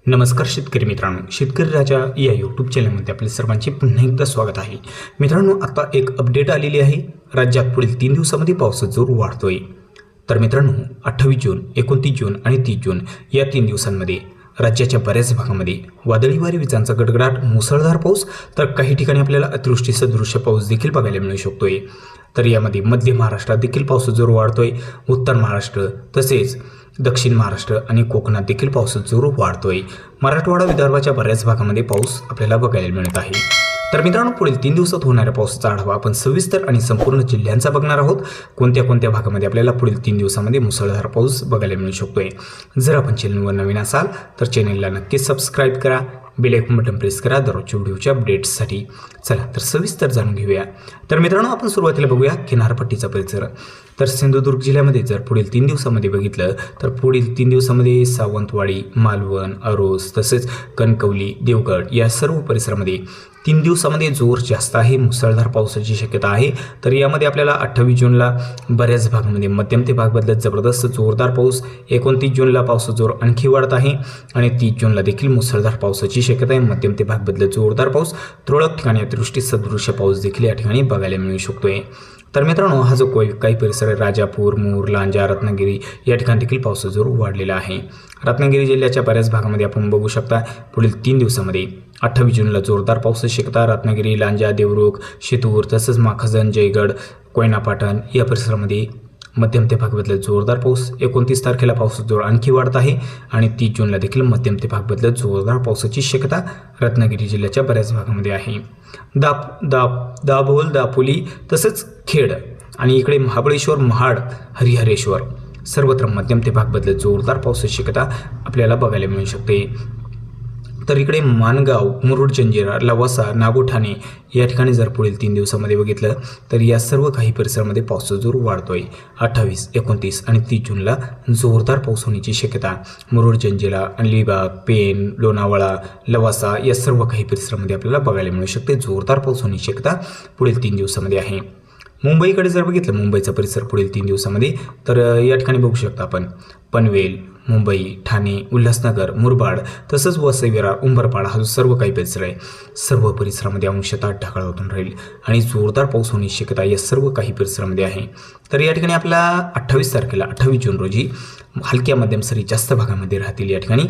नमस्कार शेतकरी मित्रांनो, शेतकरी राजा या यूट्यूब चॅनलमध्ये आपले सर्वांचे पुन्हा एकदा स्वागत आहे. मित्रांनो, आता एक अपडेट आलेली आहे. राज्यात पुढील 3 दिवसामध्ये पावसाचा जोर वाढतोय. तर मित्रांनो, 28 जून, 29 जून आणि 30 जून या 3 दिवसांमध्ये राज्याच्या बऱ्याच भागामध्ये वादळी वारे, विजांचा गडगडाट, मुसळधार पाऊस, तर काही ठिकाणी आपल्याला अतिवृष्टी सदृश्य पाऊस देखील बघायला मिळू शकतोय. तर यामध्ये मध्य महाराष्ट्रात देखील पावसाचा जोर वाढतोय. उत्तर महाराष्ट्र तसेच दक्षिण महाराष्ट्र आणि कोकणात देखील पावसाचा जोर वाढतोय. मराठवाडा, विदर्भाच्या बऱ्याच भागामध्ये पाऊस आपल्याला बघायला मिळत आहे. तर मित्रांनो, पुढील 3 दिवसात होणाऱ्या पावसाचा आढावा आपण सविस्तर आणि संपूर्ण जिल्ह्यांचा बघणार आहोत. कोणत्या कोणत्या भागामध्ये आपल्याला पुढील 3 दिवसामध्ये मुसळधार पाऊस बघायला मिळू शकतोय. जर आपण चॅनलवर नवीन असाल तर चॅनलला नक्कीच सबस्क्राईब करा, बेल आयकॉन बटन प्रेस करा दररोजच्या व्हिडिओच्या अपडेट्ससाठी. चला तर सविस्तर जाणून घेऊया. तर मित्रांनो, आपण सुरुवातीला बघूया किनारपट्टीचा परिसर. तर सिंधुदुर्ग जिल्ह्यामध्ये जर पुढील 3 दिवसामध्ये बघितलं तर पुढील 3 दिवसामध्ये सावंतवाडी, मालवण, अरोस तसेच कणकवली, देवगड या सर्व परिसरामध्ये 3 दिवसामध्ये जोर जास्त आहे. मुसळधार पावसाची शक्यता आहे. तर यामध्ये आपल्याला 28 जूनला बऱ्याच भागामध्ये मध्यम ते भाग बदलत जबरदस्त जोरदार पाऊस, 29 जूनला पावसाचा जोर आणखी वाढत आहे आणि 30 जूनला देखील मुसळधार पावसाची शक्यता आहे. मध्यम ते भाग बदलत जोरदार पाऊस, तुरळक ठिकाणी अतिवृष्टी सदृश्य पाऊस देखील या ठिकाणी बघायला मिळू शकतोय. तर मित्रांनो, हा जो काही परिसर आहे, राजापूर, मूर, लांजा, रत्नागिरी या ठिकाणी देखील पावसाचा जोर वाढलेला आहे. रत्नागिरी जिल्ह्याच्या बऱ्याच भागामध्ये आपण बघू शकता पुढील 3 दिवसामध्ये 28 जूनला जोरदार पावसाची शक्यता. रत्नागिरी, लांजा, देवरुख, शितूर तसंच माखजन, जयगड, कोयना पाटण या परिसरामध्ये मध्यम ते भाग बदलत जोरदार पाऊस. 29 तारखेला पावसाचा जोर आणखी वाढत आहे आणि 30 जूनला देखील मध्यम ते भाग बदलत जोरदार पावसाची शक्यता रत्नागिरी जिल्ह्याच्या बऱ्याच भागामध्ये आहे. दाभोळ, दापोली तसंच खेड आणि इकडे महाबळेश्वर, महाड, हरिहरेश्वर सर्वत्र मध्यम ते भाग बदलत जोरदार पावसाची शक्यता आपल्याला बघायला मिळू शकते. तर इकडे माणगाव, मुरुड, जंजिरा, लवासा, नागोठाणे या ठिकाणी जर पुढील 3 दिवसामध्ये बघितलं तर या सर्व काही परिसरामध्ये पावसाचा जोर वाढतोय. 28, 29 आणि 30 जूनला जोरदार पाऊस होण्याची शक्यता मुरुड, जंजिरा, अलिबाग, पेन, लोणावळा, लवासा या सर्व काही परिसरामध्ये आपल्याला बघायला मिळू शकते. जोरदार पाऊस होण्याची शक्यता पुढील 3 दिवसामध्ये आहे. मुंबईकडे जर बघितलं, मुंबईचा परिसर पुढील 3 दिवसामध्ये तर या ठिकाणी बघू शकता आपण पनवेल, मुंबई, ठाणे, उल्हासनगर, मुरबाड तसंच वसई, विरार, उंबरपाड हा जो सर्व काही परिसर आहे, सर्व परिसरामध्ये अंशतः ढगाळ होऊन राहील आणि जोरदार पाऊस होण्याची शक्यता या सर्व काही परिसरामध्ये आहे. तर या ठिकाणी आपला 28 तारखेला 28 जून रोजी हलक्या मध्यम सरी जास्त भागामध्ये राहतील या ठिकाणी.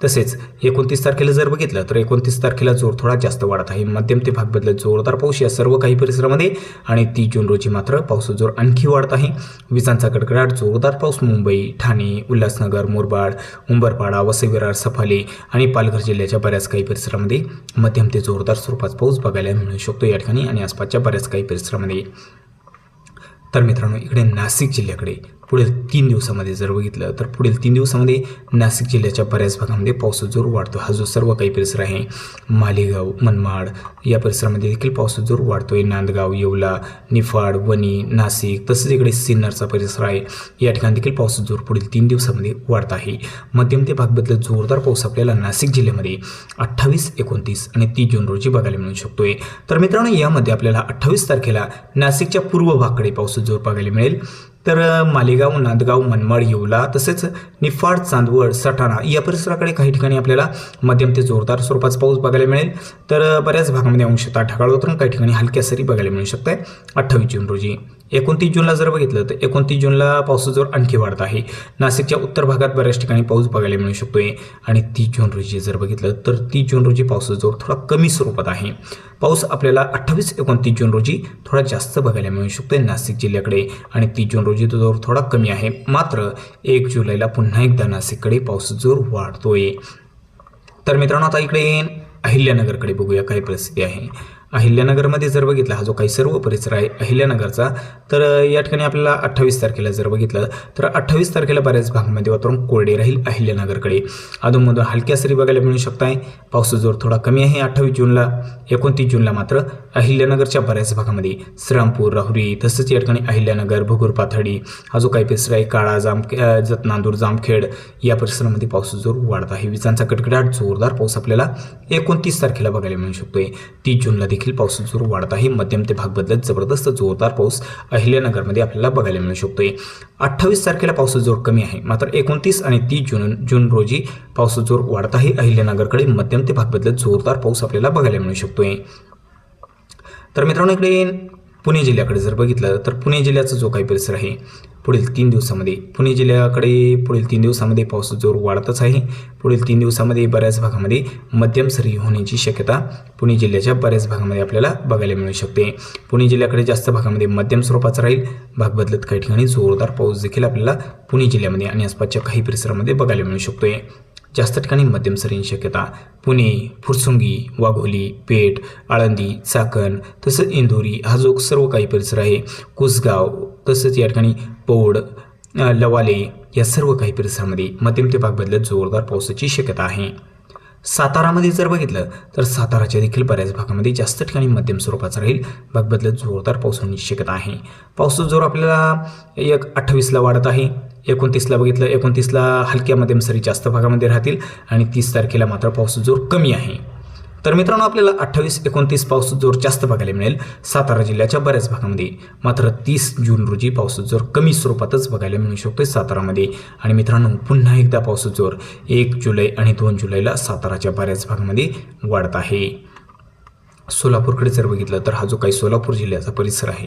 तसेच 29 तारखेला जर बघितलं तर 29 तारखेला जोर थोडा जास्त वाढत आहे. मध्यम ते भाग बदलत जोरदार पाऊस या सर्व काही परिसरामध्ये आणि 30 जून रोजी मात्र पावसाचा जोर आणखी वाढत आहे. विजांचा कडकडाट, जोरदार पाऊस मुंबई, ठाणे, उल्हासनगर, मुरबाड, उंबरपाडा, वसई, विरार, सफाले आणि पालघर जिल्ह्याच्या बऱ्याच काही परिसरामध्ये मध्यम ते जोरदार स्वरूपाचा पाऊस बघायला मिळू शकतो या ठिकाणी आणि आसपासच्या बऱ्याच काही परिसरामध्ये. तर मित्रांनो, इकडे नाशिक जिल्ह्याकडे पुढील 3 दिवसामध्ये जर बघितलं तर पुढील 3 दिवसामध्ये नाशिक जिल्ह्याच्या बऱ्याच भागामध्ये पावसाचा जोर वाढतो. हा जो सर्व काही परिसर आहे, मालेगाव, मनमाड या परिसरामध्ये देखील पावसाचा जोर वाढतोय. नांदगाव, येवला, निफाड, वणी, नाशिक तसंच इकडे सिन्नरचा परिसर आहे, या ठिकाणी देखील पावसाचा जोर पुढील 3 दिवसामध्ये वाढत आहे. मध्यम ते भाग बदलत जोरदार पाऊस आपल्याला नाशिक जिल्ह्यामध्ये 28, 29 आणि 30 जून रोजी बघायला मिळू शकतोय. तर मित्रांनो, यामध्ये आपल्याला 28 तारखेला नाशिकच्या पूर्व भागाकडे पावसाचा जोर बघायला मिळेल. तर मालेगाव, नांदगाव, मनमाड, येवला तसेच निफाड, चांदवड, सटाणा या परिसराकडे काही ठिकाणी आपल्याला मध्यम ते जोरदार स्वरूपाचा पाऊस बघायला मिळेल. तर बऱ्याच भागामध्ये अंशतः ढगाळ उतरून काही ठिकाणी हलक्या सरी बघायला मिळू शकते 28 जून रोजी. 29 जूनला जर बघितलं तर 29 जूनला पावसाचा जोर आणखी वाढत आहे. नाशिकच्या उत्तर भागात बऱ्याच ठिकाणी पाऊस बघायला मिळू शकतोय आणि 30 जून रोजी जर बघितलं तर 30 जून रोजी पावसाचा जोर थोडा कमी स्वरूपात आहे. पाऊस आपल्याला 28, 29 जून रोजी थोडा जास्त बघायला मिळू शकतोय नाशिक जिल्ह्याकडे आणि 30 जून रोजी तो जोर थोडा कमी आहे. मात्र 1 जुलैला पुन्हा एकदा नाशिककडे पावसाचा जोर वाढतोय. तर मित्रांनो, आता इकडे अहिल्यानगरकडे बघूया काय परिस्थिती आहे. अहिल्यानगरमध्ये जर बघितलं, हा जो काही सर्व परिसर आहे अहिल्यानगरचा, तर या ठिकाणी आपल्याला 28 तारखेला जर बघितलं तर 28 तारखेला बऱ्याच भागामध्ये वातावरण कोरडे राहील अहिल्यानगरकडे. अधूनमधून हलक्या सरी बघायला मिळू शकताय. पावसाचा जोर थोडा कमी आहे 28 जूनला. 29 जूनला मात्र अहिल्यानगरच्या बऱ्याच भागामध्ये श्रीरामपूर, राहुरी तसंच या ठिकाणी अहिल्यानगर, भगूर, पाथर्डी हा जो काही परिसर आहे, काळा, जतनांदूर, जामखेड या परिसरामध्ये पावसाचा जोर वाढत आहे. विजांचा कडकडाट, जोरदार पाऊस आपल्याला 29 तारखेला बघायला मिळू शकतोय. 30 जूनला देखील देखील पावसाचा जोर वाढत आहे. मध्यम ते भाग बदलत जबरदस्त जोरदार पाऊस अहिल्यानगरमध्ये आपल्याला बघायला मिळू शकतोय. 28 तारखेला पावसाचा जोर कमी आहे, मात्र 29 आणि 30 जून रोजी पावसाचा जोर वाढत आहे. अहिल्यानगरकडे मध्यम ते भाग बदलत जोरदार पाऊस आपल्याला बघायला मिळू शकतोय. तर मित्रांनो, इकडे पुणे जिल्ह्याकडे जर बघितलं तर पुणे जिल्ह्याचा जो काही परिसर आहे पुढील 3 दिवसामध्ये पुणे जिल्ह्याकडे पुढील 3 दिवसामध्ये पावसाचा जोर वाढतच आहे. पुढील 3 दिवसामध्ये बऱ्याच भागामध्ये मध्यम सरी होण्याची शक्यता पुणे जिल्ह्याच्या बऱ्याच भागामध्ये आपल्याला बघायला मिळू शकते. पुणे जिल्ह्याकडे जास्त भागामध्ये मध्यम स्वरूपाचा राहील. भाग बदलत काही ठिकाणी जोरदार पाऊस देखील आपल्याला पुणे जिल्ह्यामध्ये आणि आसपासच्या काही परिसरामध्ये बघायला मिळू शकतोय. जास्त ठिकाणी मध्यम सरींची शक्यता पुणे, फुरसुंगी, वाघोली, पेठ, आळंदी, चाकण तसंच इंदोरी हा जो सर्व काही परिसर आहे, कुसगाव तसंच या ठिकाणी पौड, लवाले या सर्व काही परिसरामध्ये मध्यम ते भाग बदलत जोरदार पावसाची शक्यता आहे. सातारामध्ये जर बघितलं तर साताराच्या देखील बऱ्याच भागामध्ये जास्त ठिकाणी मध्यम स्वरूपाचा राहील. भाग बदलत जोरदार पाऊस होण्याची शक्यता आहे. पावसाचा जोर आपल्याला 28ला वाढत आहे. 29ला बघितलं, 29ला हलक्या मध्यम सरी जास्त भागामध्ये राहतील आणि 30 तारखेला मात्र पावसाचा जोर कमी आहे. तर मित्रांनो, आपल्याला 28-29 पावसाचा जोर जास्त बघायला मिळेल सातारा जिल्ह्याच्या बऱ्याच भागामध्ये. मात्र 30 जून रोजी पावसाचा जोर कमी स्वरूपातच बघायला मिळू शकतो सातारामध्ये. आणि मित्रांनो, पुन्हा एकदा पावसाचा जोर 1 जुलै आणि 2 जुलैला साताराच्या बऱ्याच भागामध्ये वाढत आहे. सोलापूरकडे जर बघितलं तर हा जो काही सोलापूर जिल्ह्याचा परिसर आहे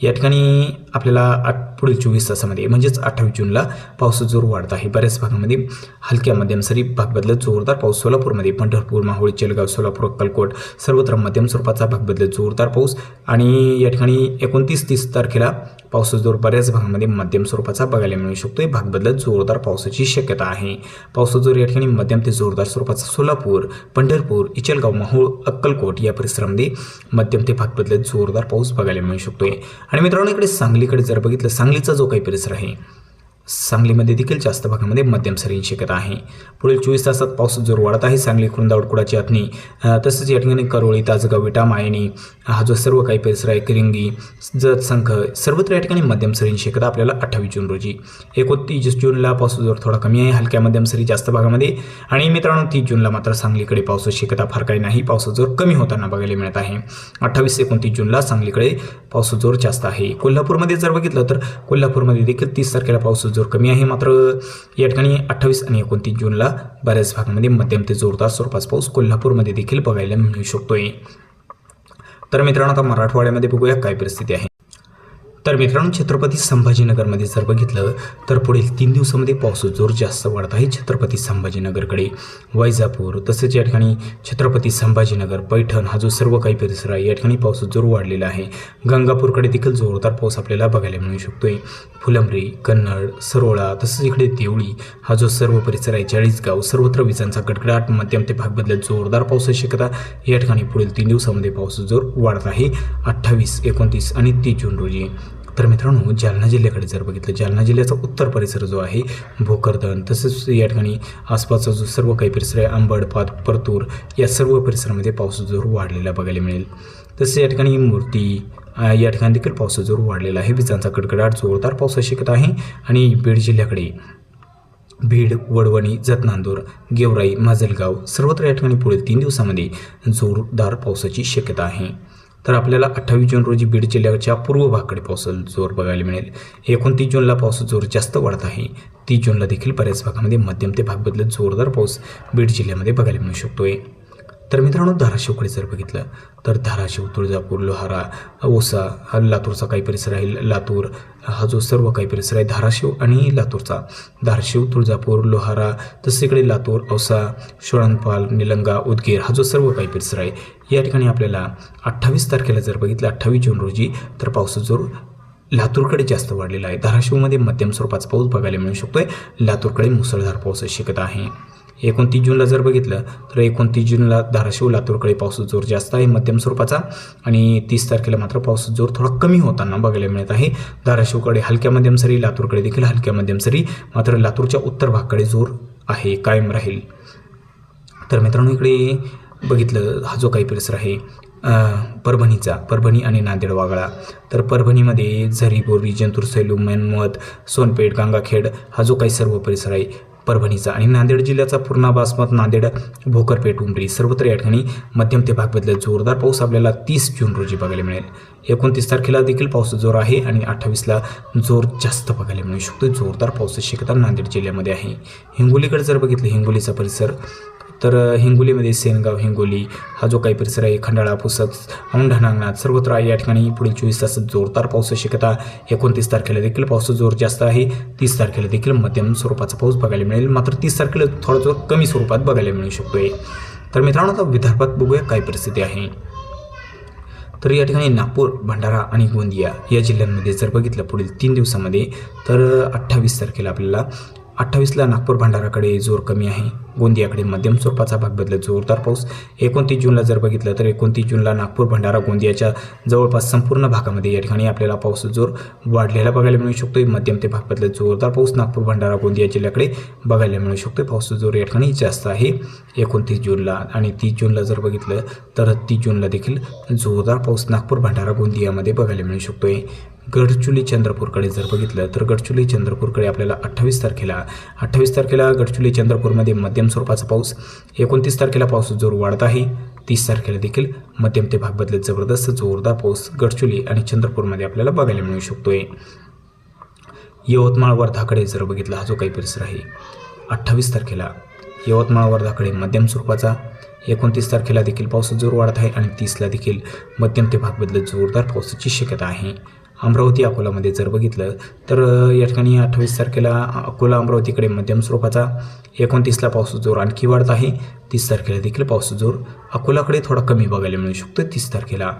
या ठिकाणी आपल्याला पुढील 24 तासामध्ये म्हणजेच 28 जूनला पावसाचा जोर वाढत आहे. बऱ्याच भागामध्ये हलक्या मध्यम सरी भाग बदलत जोरदार पाऊस. सोलापूरमध्ये पंढरपूर, माहुळ, चेलगाव, सोलापूर, अक्कलकोट सर्वत्र मध्यम स्वरूपाचा भाग बदलत जोरदार पाऊस. आणि या ठिकाणी 29-30 तारखेला पावसाचा जोर बऱ्याच भागामध्ये मध्यम स्वरूपाचा बघायला मिळू शकतोय. भाग बदलत जोरदार पावसाची शक्यता आहे. पावसाचा जोर या ठिकाणी मध्यम ते जोरदार स्वरूपाचा सोलापूर, पंढरपूर, इचलगाव, माहुळ, अक्कलकोट या परिसरामध्ये मध्यम ते भाग बदलत जोरदार पाऊस बघायला मिळू शकतोय. आणि मित्रांनो, इकडे सांगलीकडे जर बघितलं, सांगलीचा जो काही परिसर आहे सांगलीमध्ये देखील जास्त भागामध्ये मध्यम सरींची शक्यता आहे. पुढील 24 तासात पावसाचा जोर वाढत आहे. सांगली, खुर्दावड, कुडाची, अथणी तसंच या ठिकाणी करोळी, तासगाव, विटा, मायणी हा जो सर्व काही परिसर आहे, किरिंगी, जत, संख सर्वत्र या ठिकाणी मध्यम सरींची शक्यता आपल्याला 28 जून रोजी. 29 जूनला पावसाचा जोर थोडा कमी आहे, हलक्या मध्यम सरी जास्त भागामध्ये. आणि मित्रांनो, 30 जूनला मात्र सांगलीकडे पावसाची शक्यता फार काही नाही, पावसाचा जोर कमी होताना बघायला मिळत आहे. 28-29 जूनला सांगलीकडे पावसाचा जोर जास्त आहे. कोल्हापूरमध्ये जर बघितलं तर कोल्हापूरमध्ये देखील 30 तारखेला पावसाचा जोर कमी आहे. मात्र या ठिकाणी 28 आणि 29 जूनला बऱ्याच भागामध्ये मध्यम ते जोरदार स्वरूपाचा पाऊस कोल्हापूरमध्ये देखील बघायला मिळू शकतोय. तर मित्रांनो, आता मराठवाड्यामध्ये बघूया काय परिस्थिती आहे. तर मित्रांनो, छत्रपती संभाजीनगरमध्ये जर बघितलं तर पुढील 3 दिवसामध्ये पावसाचा जोर जास्त वाढत आहे. छत्रपती संभाजीनगरकडे वैजापूर तसेच या ठिकाणी छत्रपती संभाजीनगर, पैठण हा जो सर्व काही परिसर आहे या ठिकाणी पावसाचा जोर वाढलेला आहे. गंगापूरकडे देखील जोरदार पाऊस आपल्याला बघायला मिळू शकतोय. फुलंब्री, कन्नड, सरोळा तसंच इकडे देवळी हा जो सर्व परिसर आहे, चाळीसगाव सर्वत्र विजांचा गडगडाट, मध्यम ते भाग बदलत जोरदार पावसाची शक्यता या ठिकाणी पुढील 3 दिवसामध्ये पावसाचा जोर वाढत आहे 28, 29 आणि 30 जून रोजी. तर मित्रांनो, जालना जिल्ह्याकडे जर बघितलं, जालना जिल्ह्याचा उत्तर परिसर जो आहे, भोकरदन तसंच या ठिकाणी आसपासचा जो सर्व काही परिसर आहे, अंबड, परतूर या सर्व परिसरामध्ये पावसाचा जोर वाढलेला बघायला मिळेल. तसेच या ठिकाणी मूर्ती या ठिकाणी देखील पावसाचा जोर वाढलेला आहे. विजांचा कडकडाट, जोरदार पावसाची शक्यता आहे. आणि बीड जिल्ह्याकडे बीड, वडवणी, जतनांदूर, गेवराई, माजलगाव सर्वत्र या ठिकाणी पुढील 3 दिवसामध्ये जोरदार पावसाची शक्यता आहे. तर आपल्याला 28 जून रोजी बीड जिल्ह्याच्या पूर्व भागाकडे पावसाचा जोर बघायला मिळेल. 29 जूनला पावसाचा जोर जास्त वाढत आहे. 30 जूनला देखील बऱ्याच भागामध्ये मध्यम ते भाग बदलत जोरदार पाऊस बीड जिल्ह्यामध्ये बघायला मिळू शकतोय. तर मित्रांनो, धाराशिवकडे जर बघितलं तर धाराशिव, तुळजापूर, लोहारा, औसा हा लातूरचा काही परिसर आहे. लातूर हा जो सर्व काही परिसर आहे धाराशिव आणि लातूरचा, धाराशिव, तुळजापूर, लोहारा तसंच इकडे लातूर, औसा, शोळणपाल, निलंगा, उदगीर हा जो सर्व काही परिसर आहे या ठिकाणी आपल्याला 28 तारखेला जर बघितलं 28 जून रोजी तर पावसाचा जोर लातूरकडे जास्त वाढलेला आहे. धाराशिवमध्ये मध्यम स्वरूपाचा पाऊस बघायला मिळू शकतोय. लातूरकडे मुसळधार पावसाची शक्यता आहे. 29 जूनला जर बघितलं तर 29 जूनला धाराशिव, लातूरकडे पावसाचा जोर जास्त आहे मध्यम स्वरूपाचा. आणि 30 तारखेला मात्र पावसाचा जोर थोडा कमी होताना बघायला मिळत आहे. धाराशिवकडे हलक्या मध्यम सरी, लातूरकडे देखील हलक्या मध्यम सरी, मात्र लातूरच्या उत्तर भागाकडे जोर आहे, कायम राहील. तर मित्रांनो, इकडे बघितलं हा जो काही परिसर आहे परभणीचा, परभणी आणि नांदेड वागळा, तर परभणीमध्ये झरी, बोरी, जंतूर, सैलू, मनमत, सोनपेठ, गंगाखेड हा जो काही सर्व परिसर आहे. परभणीचा आणि नांदेड जिल्ह्याचा पूर्णा, बासमत, नांदेड, भोकरपेठ, उमरी सर्वत्र या ठिकाणी मध्यम ते भाग बदलत जोरदार पाऊस आपल्याला 30 जून रोजी बघायला मिळेल. 29 तारखेला देखील पाऊस जोर आहे आणि 28ला जोर जास्त बघायला मिळू शकतो. जोरदार पावसाची शक्यता नांदेड जिल्ह्यामध्ये आहे. हिंगोलीकडे जर बघितलं, हिंगोलीचा परिसर, तर हिंगोलीमध्ये सेनगाव, हिंगोली हा जो काही परिसर आहे, खंडाळा, पुसद, औंढा, नागनाथ सर्वत्र या ठिकाणी पुढील 24 तासात जोरदार पावसाची शक्यता. 29 तारखेला देखील पाऊस जोर जास्त आहे. 30 तारखेला देखील मध्यम स्वरूपाचा पाऊस बघायला मिळेल. मात्र 30 तारखेला थोडा जोर कमी स्वरूपात बघायला मिळू शकतोय. तर मित्रांनो, आता विदर्भात बघूया काय परिस्थिती आहे. तर या ठिकाणी नागपूर, भंडारा आणि गोंदिया या जिल्ह्यांमध्ये जर बघितलं पुढील 3 दिवसामध्ये, तर 28 तारखेला आपल्याला 28ला नागपूर, भंडाराकडे जोर कमी आहे. गोंदियाकडे मध्यम स्वरूपाचा भाग बदलत जोरदार पाऊस. 29 जूनला जर बघितलं तर 29 जूनला नागपूर, भंडारा, गोंदियाच्या जवळपास संपूर्ण भागामध्ये या ठिकाणी आपल्याला पाऊस जोर वाढलेला बघायला मिळू शकतो. मध्यम ते भाग बदलत जोरदार पाऊस नागपूर, भंडारा, गोंदिया जिल्ह्याकडे बघायला मिळू शकतो. पाऊस जोर या ठिकाणी जास्त आहे 29 जूनला. आणि 30 जूनला जर बघितलं तर 30 जूनला देखील जोरदार पाऊस नागपूर, भंडारा, गोंदियामध्ये बघायला मिळू शकतोय. गडचिरोली, चंद्रपूरकडे जर बघितलं तर गडचिरोली, चंद्रपूरकडे आपल्याला 28 तारखेला गडचिरोली, चंद्रपूरमध्ये मध्यम स्वरूपाचा पाऊस. 29 तारखेला पाऊस जोर वाढत आहे. 30 तारखेला देखील मध्यम ते भाग बदलत जबरदस्त जोरदार पाऊस गडचिरोली आणि चंद्रपूरमध्ये आपल्याला बघायला मिळू शकतोय. यवतमाळ, वर्धाकडे जर बघितलं, हा जो काही परिसर आहे, 28 तारखेला यवतमाळ, वर्धाकडे मध्यम स्वरूपाचा. 29 तारखेला देखील पाऊस जोर वाढत आहे आणि 30ला देखील मध्यम ते भाग बदलत जोरदार पावसाची शक्यता आहे. अमरावती, अकोलामध्ये जर बघितलं तर या ठिकाणी 28 तारखेला अकोला, अमरावतीकडे मध्यम स्वरूपाचा. 29ला पाऊस जोर आणखी वाढत आहे. 30 तारखेला देखील पाऊस जोर अकोलाकडे थोडा कमी बघायला मिळू शकतो. 30 तारखेला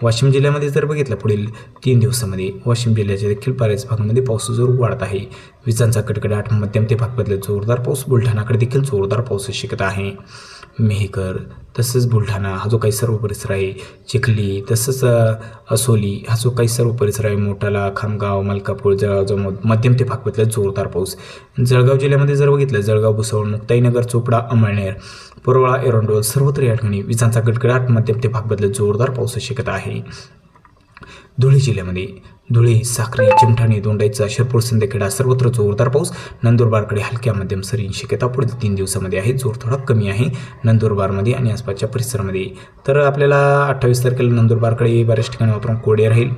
वाशिम जिल्ह्यामध्ये जर बघितलं पुढील 3 दिवसामध्ये वाशिम जिल्ह्याच्या देखील बऱ्याच भागामध्ये पाऊस जोर वाढत आहे. विजांचा कडकडाट, मध्यम ते भाग बदलत जोरदार पाऊस. बुलढाणाकडे देखील जोरदार पावसाची शक्यता आहे. मेहकर तसंच बुलढाणा हा जो काही सर्व परिसर आहे, चिखली तसंच असोली हा जो काही सर्व परिसर आहे, मोटाला, खामगाव, मलकापूर, जळगाव मध्यम ते भाग बदलत जोरदार पाऊस. जळगाव जिल्ह्यामध्ये जर बघितलं, जळगाव, भुसावळ, मुक्ताईनगर, चोपडा, अमळनेर, पुरवळा, एरंडोल सर्वत्र या ठिकाणी विजांचा गडगडाट, मध्यम ते भाग बदलत जोरदार पावसाची शक्यता आहे. धुळे जिल्ह्यामध्ये धुळे, साक्री, चिमठाणे, दोंडाईचा, शिरपूर, सिंदखेडा सर्वत्र जोरदार पाऊस. नंदुरबारकडे हलक्या मध्यम सरींची शक्यता पुढील 3 दिवसामध्ये आहे. जोर थोडा कमी आहे नंदुरबारमध्ये आणि आसपासच्या परिसरामध्ये. तर आपल्याला 28 तारखेला नंदुरबारकडे बऱ्याच ठिकाणी वातावरण कोरडे राहील.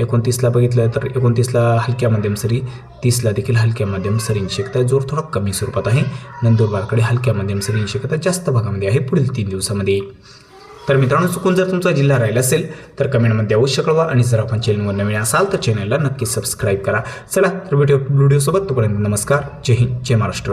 29ला बघितलं तर 29ला हलक्या मध्यम सरी, 30ला देखील हलक्या मध्यम सरींची शक्यता. जोर थोडा कमी स्वरूपात आहे. नंदुरबारकडे हलक्या मध्यम सरींची शक्यता जास्त भागामध्ये आहे पुढील 3 दिवसामध्ये. तर मित्रांनो, चुकून जर तुमचा जिल्हा राहिला असेल तर कमेंटमध्ये अवश्य कळवा आणि जर आपण चॅनलवर नवीन असाल तर चॅनलला नक्की सबस्क्राईब करा. चला तर व्हिडिओसोबत तोपर्यंत नमस्कार. जय हिंद, जय महाराष्ट्र.